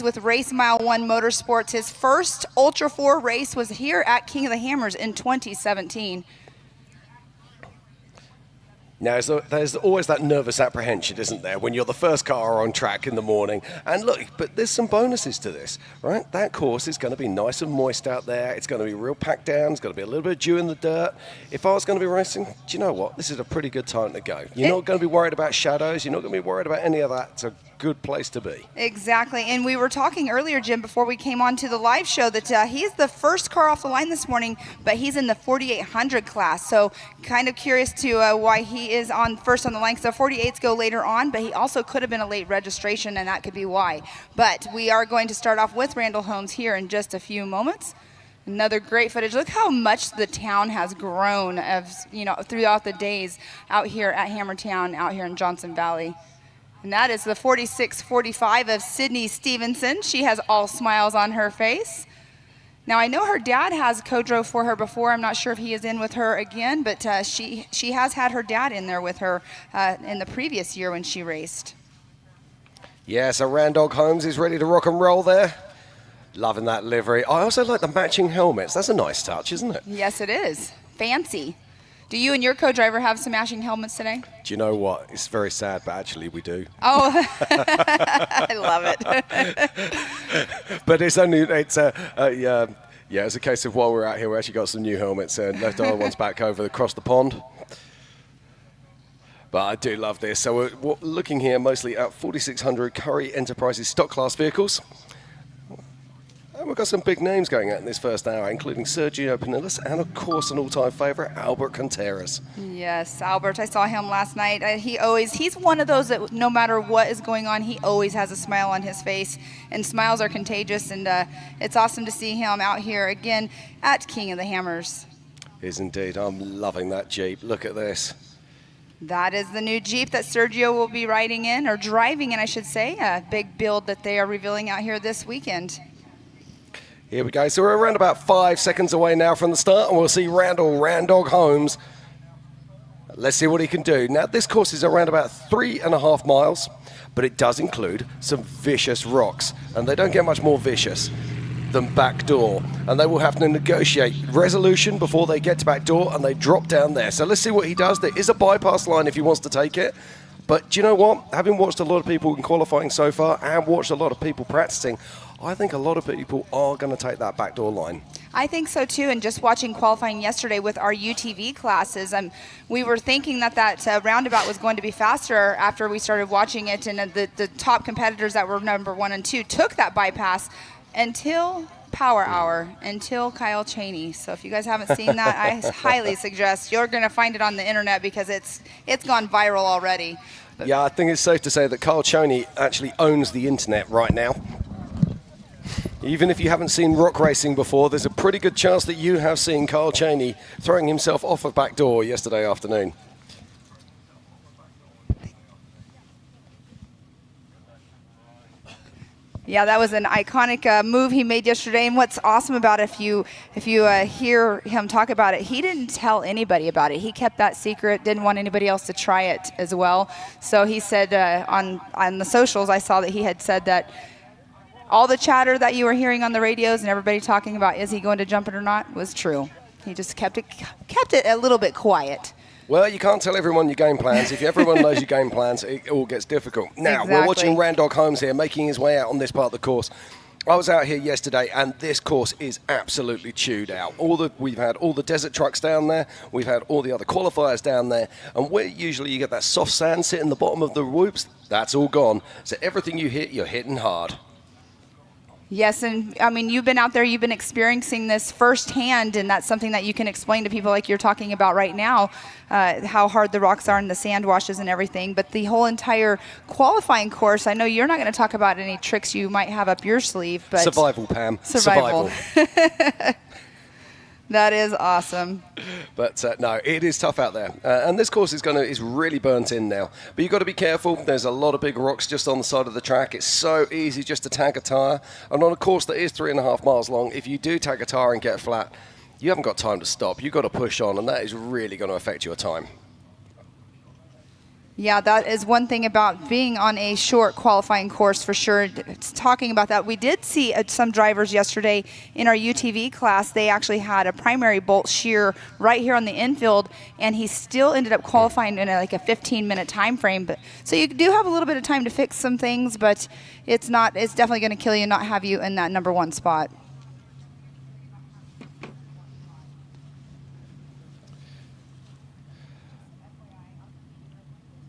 with Race Mile 1 Motorsports. His first Ultra 4 race was here at King of the Hammers in 2017. Now, there's always that nervous apprehension, isn't there, when you're the first car on track in the morning. And look, but there's some bonuses to this, right? That course is going to be nice and moist out there. It's going to be real packed down. It's going to be a little bit of dew in the dirt. If I was going to be racing, do you know what? This is a pretty good time to go. You're not going to be worried about shadows. You're not going to be worried about any of that. It's a good place to be. Exactly. And we were talking earlier, Jim, before we came on to the live show that he's the first car off the line this morning, but he's in the 4800 class. So kind of curious to why he is on first on the line, because the 48s go later on, but he also could have been a late registration, and that could be why. But we are going to start off with Randal Holmes here in just a few moments. Another great footage. Look how much the town has grown throughout the days out here at Hammertown, out here in Johnson Valley. And that is the 4645 of Sydney Stevenson. She has all smiles on her face. Now, I know her dad has co-drove for her before. I'm not sure if he is in with her again, but she has had her dad in there with her in the previous year when she raced. Yeah, so RanDawg Holmes is ready to rock and roll there. Loving that livery. I also like the matching helmets. That's a nice touch, isn't it? Yes, it is. Fancy. Do you and your co-driver have some matching helmets today? Do you know what? It's very sad, but actually we do. Oh, I love it. But it's a case of while we're out here, we actually got some new helmets and left our ones back over across the pond. But I do love this. So we're looking here mostly at 4600 Curry Enterprises stock class vehicles. And we've got some big names going out in this first hour, including Sergio Pinillas and, of course, an all-time favorite, Albert Contreras. Yes, Albert. I saw him last night. He's one of those that no matter what is going on, he always has a smile on his face, and smiles are contagious, and it's awesome to see him out here again at King of the Hammers. Is indeed. I'm loving that Jeep. Look at this. That is the new Jeep that Sergio will be riding in, or driving in, I should say. A big build that they are revealing out here this weekend. Here we go. So we're around about 5 seconds away now from the start, and we'll see RanDawg Holmes. Let's see what he can do. Now, this course is around about 3.5 miles, but it does include some vicious rocks, and they don't get much more vicious than backdoor, and they will have to negotiate resolution before they get to backdoor, and they drop down there. So let's see what he does. There is a bypass line if he wants to take it, but do you know what? Having watched a lot of people in qualifying so far and watched a lot of people practicing, I think a lot of people are going to take that backdoor line. I think so too, and just watching qualifying yesterday with our UTV classes, we were thinking that roundabout was going to be faster after we started watching it, and the top competitors that were number 1 and 2 took that bypass until Power Hour, until Kyle Cheney. So if you guys haven't seen that, I highly suggest you're going to find it on the internet, because it's gone viral already. But yeah, I think it's safe to say that Kyle Cheney actually owns the internet right now. Even if you haven't seen rock racing before, there's a pretty good chance that you have seen Kyle Cheney throwing himself off a back door yesterday afternoon. yeah, that was an iconic move he made yesterday. And what's awesome about it, if you hear him talk about it, he didn't tell anybody about it. He kept that secret, didn't want anybody else to try it as well. So he said on the socials, I saw that he had said that all the chatter that you were hearing on the radios and everybody talking about is he going to jump it or not was true. He just kept it a little bit quiet. Well, you can't tell everyone your game plans. If everyone knows your game plans, it all gets difficult. Now, Exactly. We're watching RanDawg Holmes here making his way out on this part of the course. I was out here yesterday, and this course is absolutely chewed out. We've had all the desert trucks down there. We've had all the other qualifiers down there. And where usually you get that soft sand sitting in the bottom of the whoops, that's all gone. So everything you hit, you're hitting hard. Yes, and I mean, you've been out there, you've been experiencing this firsthand, and that's something that you can explain to people like you're talking about right now, how hard the rocks are and the sand washes and everything. But the whole entire qualifying course, I know you're not going to talk about any tricks you might have up your sleeve, but Survival, Pam. Survival. That is awesome. But no, it is tough out there. And this course is really burnt in now. But you've got to be careful. There's a lot of big rocks just on the side of the track. It's so easy just to tag a tyre. And on a course that is 3.5 miles long, if you do tag a tyre and get flat, you haven't got time to stop. You've got to push on, and that is really going to affect your time. Yeah, that is one thing about being on a short qualifying course for sure. It's talking about that. We did see some drivers yesterday in our UTV class. They actually had a primary bolt shear right here on the infield, and he still ended up qualifying in like a 15-minute time frame. But so you do have a little bit of time to fix some things, but it's definitely going to kill you and not have you in that #1 spot.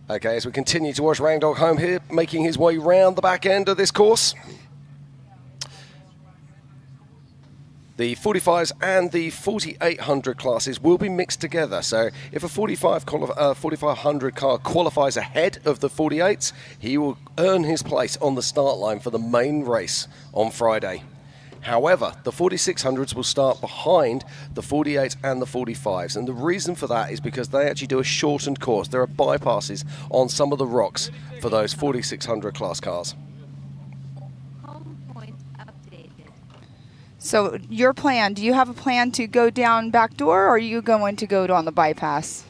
Okay, as we continue to watch RanDawg home here, making his way round the back end of this course. The 45s and the 4800 classes will be mixed together. So if a 4500 car qualifies ahead of the 48s, he will earn his place on the start line for the main race on Friday. However, the 4600s will start behind the 48s and the 45s, and the reason for that is because they actually do a shortened course. There are bypasses on some of the rocks for those 4600 class cars. So your plan, do you have a plan to go down back door, or are you going to go on the bypass?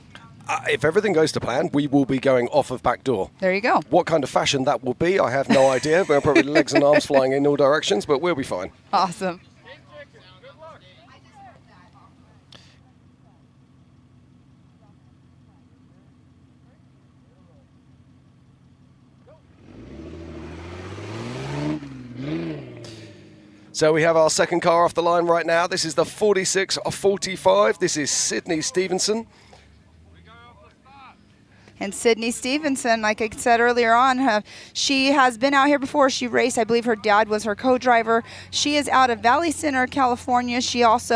If everything goes to plan, we will be going off of back door. There you go. What kind of fashion that will be, I have no idea. We're probably legs and arms flying in all directions, but we'll be fine. Awesome. So we have our second car off the line right now. This is the 46-45. This is Sydney Stevenson. And Sydney Stevenson, like I said earlier on, she has been out here before. She raced. I believe her dad was her co-driver. She is out of Valley Center, California. She has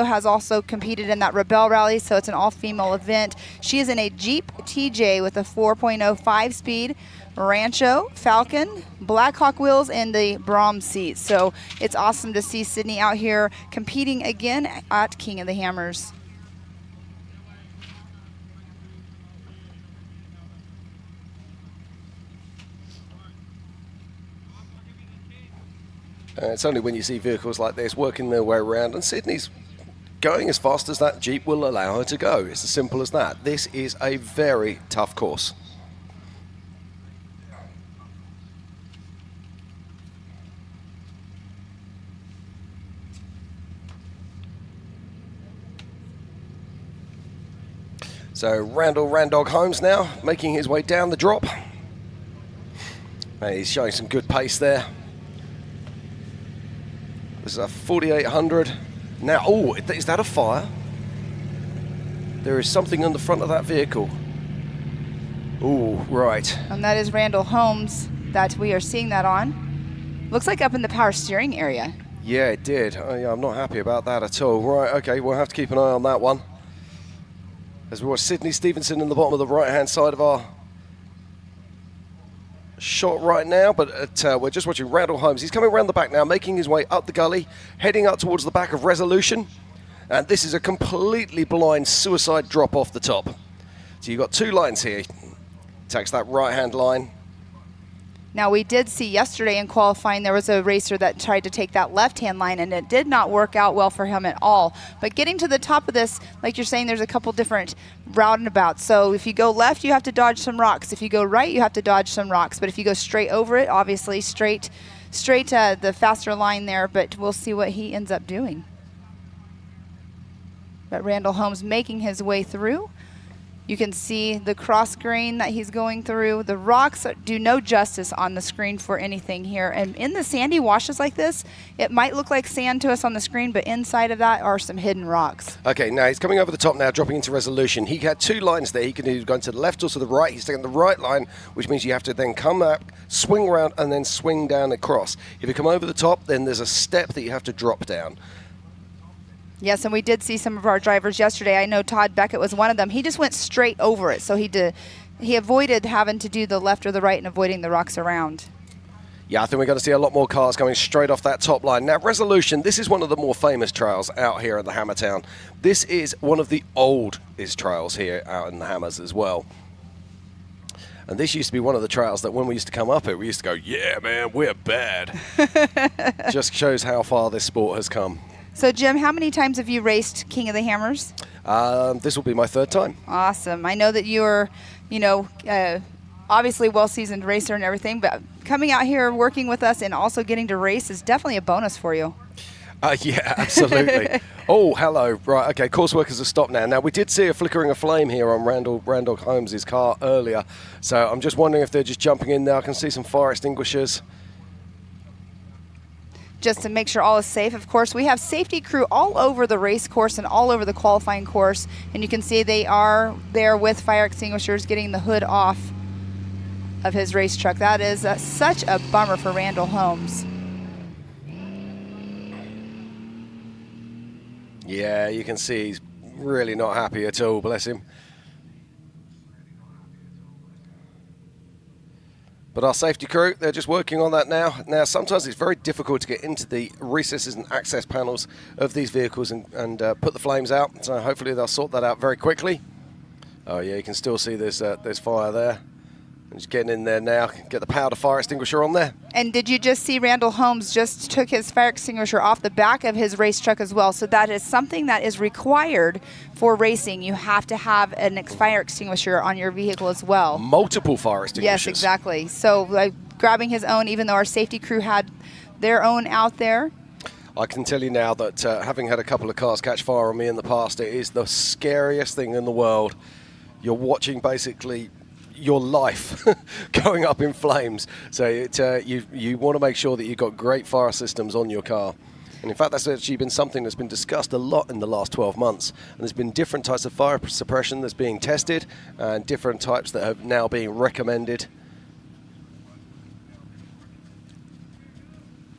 competed in that Rebel Rally, so it's an all-female event. She is in a Jeep TJ with a 4.0 5-speed Rancho, Falcon, Blackhawk wheels, and the Brahms seats. So it's awesome to see Sydney out here competing again at King of the Hammers. It's only when you see vehicles like this working their way around, and Sydney's going as fast as that Jeep will allow her to go. It's as simple as that. This is a very tough course. So RanDawg Holmes now making his way down the drop. And he's showing some good pace there. This is a 4800. Now, oh, is that a fire? There is something on the front of that vehicle. Oh, right. And that is Randal Holmes that we are seeing that on. Looks like up in the power steering area. Yeah, it did. Yeah, I'm not happy about that at all. Right, okay, we'll have to keep an eye on that one. As we watch Sydney Stevenson in the bottom of the right-hand side of our shot right now, but we're just watching Randal Holmes. He's coming around the back now, making his way up the gully, heading up towards the back of Resolution. And this is a completely blind suicide drop off the top. So you've got two lines here. Takes that right-hand line. Now, we did see yesterday in qualifying there was a racer that tried to take that left-hand line, and it did not work out well for him at all. But getting to the top of this, like you're saying, there's a couple different roundabouts. So if you go left, you have to dodge some rocks. If you go right, you have to dodge some rocks. But if you go straight over it, obviously straight the faster line there. But we'll see what he ends up doing. But Randal Holmes making his way through. You can see the cross grain that he's going through. The rocks do no justice on the screen for anything here. And in the sandy washes like this, it might look like sand to us on the screen, but inside of that are some hidden rocks. Okay, now he's coming over the top now, dropping into Resolution. He had two lines there. He can either go to the left or to the right. He's taking the right line, which means you have to then come up, swing around, and then swing down across. If you come over the top, then there's a step that you have to drop down. Yes, and we did see some of our drivers yesterday. I know Todd Beckett was one of them. He just went straight over it, so he avoided having to do the left or the right and avoiding the rocks around. Yeah, I think we're going to see a lot more cars coming straight off that top line. Now, Resolution, this is one of the more famous trails out here in the Hammertown. This is one of the oldest trails here out in the Hammers as well. And this used to be one of the trails that when we used to come up it, we used to go, yeah, man, we're bad. Just shows how far this sport has come. So, Jim, how many times have you raced King of the Hammers? This will be my third time. Awesome. I know that you're, obviously well-seasoned racer and everything, but coming out here working with us and also getting to race is definitely a bonus for you. Yeah, absolutely. Oh, hello. Right, okay, course workers have stopped now. Now, we did see a flickering of flame here on RanDawg Holmes' car earlier, so I'm just wondering if they're just jumping in there. I can see some fire extinguishers. Just to make sure all is safe. Of course, we have safety crew all over the race course and all over the qualifying course, and you can see they are there with fire extinguishers getting the hood off of his race truck. That is such a bummer for Randal Holmes. Yeah, you can see he's really not happy at all, bless him. But our safety crew, they're just working on that now. Now, sometimes it's very difficult to get into the recesses and access panels of these vehicles and put the flames out. So hopefully they'll sort that out very quickly. Oh yeah, you can still see there's fire there. I'm just getting in there now, get the powder fire extinguisher on there. And did you just see Randal Holmes just took his fire extinguisher off the back of his race truck as well? So that is something that is required for racing. You have to have a fire extinguisher on your vehicle as well. Multiple fire extinguishers. Yes, exactly. So grabbing his own, even though our safety crew had their own out there. I can tell you now that having had a couple of cars catch fire on me in the past, it is the scariest thing in the world. You're watching basically your life going up in flames. So you want to make sure that you've got great fire systems on your car. And in fact, that's actually been something that's been discussed a lot in the last 12 months. And there's been different types of fire suppression that's being tested and different types that are now being recommended.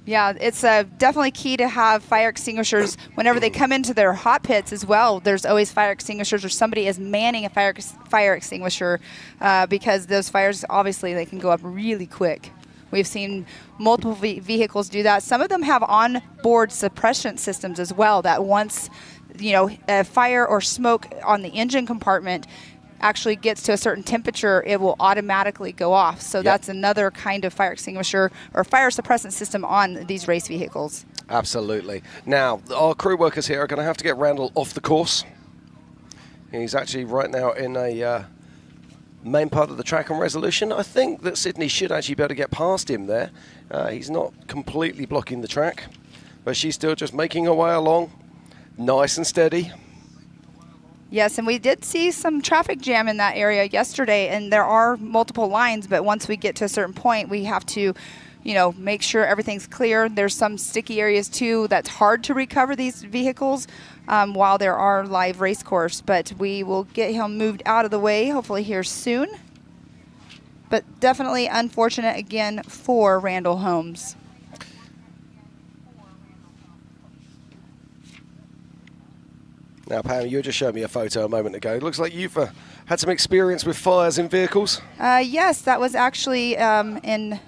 Yeah, it's definitely key to have fire extinguishers whenever they come into their hot pits as well. There's always fire extinguishers, or somebody is manning a fire extinguisher because those fires, obviously, they can go up really quick. We've seen multiple vehicles do that. Some of them have on-board suppression systems as well, that once, a fire or smoke on the engine compartment actually gets to a certain temperature, it will automatically go off. So that's another kind of fire extinguisher or fire suppressant system on these race vehicles. Absolutely. Now, our crew workers here are going to have to get Randal off the course. He's actually right now in a main part of the track on resolution. I think that Sydney should actually be able to get past him there. He's not completely blocking the track, but she's still just making her way along, nice and steady. Yes, and we did see some traffic jam in that area yesterday, and there are multiple lines, but once we get to a certain point, we have to, make sure everything's clear. There's some sticky areas, too, that's hard to recover these vehicles while there are live race course, but we will get him moved out of the way, hopefully here soon. But definitely unfortunate, again, for Randal Holmes. Now, Pam, you just showed me a photo a moment ago. It looks like you've had some experience with fires in vehicles. Yes, that was actually in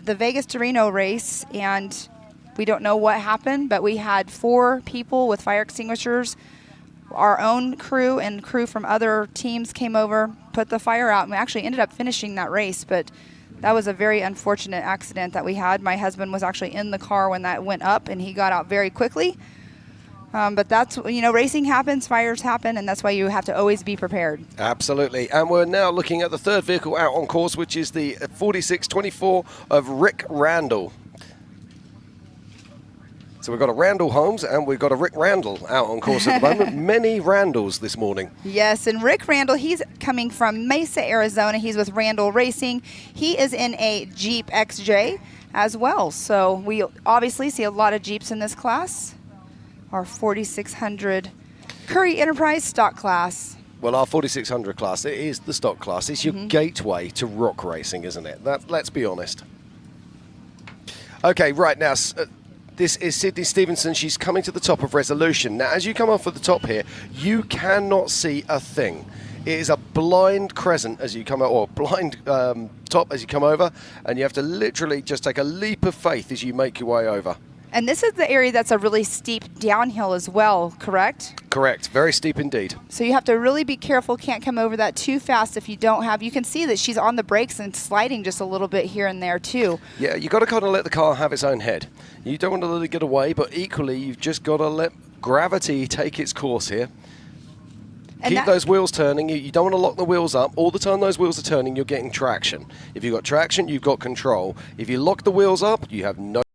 the Vegas to Reno race, and we don't know what happened, but we had 4 people with fire extinguishers. Our own crew and crew from other teams came over, put the fire out, and we actually ended up finishing that race, but that was a very unfortunate accident that we had. My husband was actually in the car when that went up, and he got out very quickly. But that's, racing happens, fires happen, and that's why you have to always be prepared. Absolutely. And we're now looking at the third vehicle out on course, which is the 4624 of Rick Randal. So we've got a Randal Holmes and we've got a Rick Randal out on course at the moment. Many Randals this morning. Yes, and Rick Randal, he's coming from Mesa, Arizona. He's with Randal Racing. He is in a Jeep XJ as well. So we obviously see a lot of Jeeps in this class. Our 4600 Currie Enterprise stock class. Well, our 4600 class, it is the stock class. It's your gateway to rock racing, isn't it? Let's be honest. Okay, right now, this is Sydney Stevenson. She's coming to the top of resolution. Now, as you come off at the top here, you cannot see a thing. It is a blind crescent as you come out, or blind top as you come over, and you have to literally just take a leap of faith as you make your way over. And this is the area that's a really steep downhill as well, correct? Correct. Very steep indeed. So you have to really be careful. Can't come over that too fast if you don't have. You can see that she's on the brakes and sliding just a little bit here and there too. Yeah, you got to kind of let the car have its own head. You don't want to let it get away, but equally you've just got to let gravity take its course here. Keep those wheels turning. You don't want to lock the wheels up. All the time those wheels are turning, you're getting traction. If you've got traction, you've got control. If you lock the wheels up, you have no